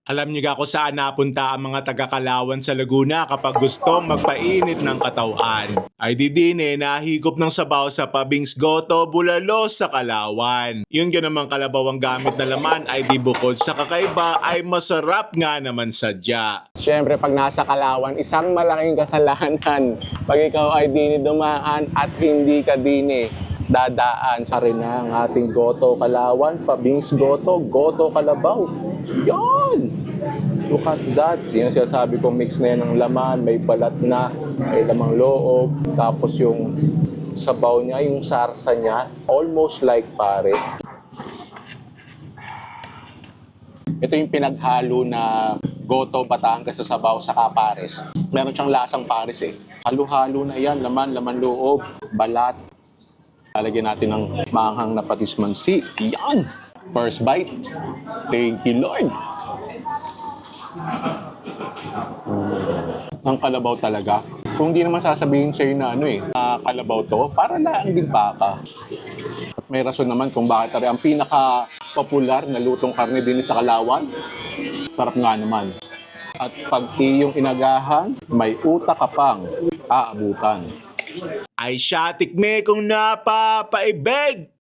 Alam niyo ga kung saan napunta ang mga taga-Kalawan sa Laguna kapag gustong magpainit ng katawan. Ay di din nahigop ng sabaw sa pabings goto bulalo sa Kalawan. Yun naman kalabaw ang gamit na laman ay di bukod sa kakaiba ay masarap nga naman sadya. Siyempre, pag nasa Kalawan, isang malaking kasalanan. Pag ikaw ay dini dumaan at hindi ka dini dadaan sa rin ang ating goto Kalawan, pabings goto, goto kalabaw. Yon! Look at that. Yung sinasabi ko, mix na yan ng laman, may balat na, may lamang loob. Tapos yung sabaw niya, yung sarsa niya, almost like pares. Ito yung pinaghalo na goto Batangas sa sabaw sa pares. Meron siyang lasang pares eh. Halo-halo na yan, laman, laman loob, balat. Lalagyan natin ng maanghang na patis mansi. Yan! First bite. Thank you, Lord. Ang kalabaw talaga. Kung hindi naman sasabihin sa'yo na kalabaw to, para lang din baka. At may rason naman kung bakit ang pinaka-popular na lutong karne din sa Kalawan. Sarap nga naman. At pag iyong inagahan, may utak ka pang aabutan. Ay siya tikme kung napapaibig!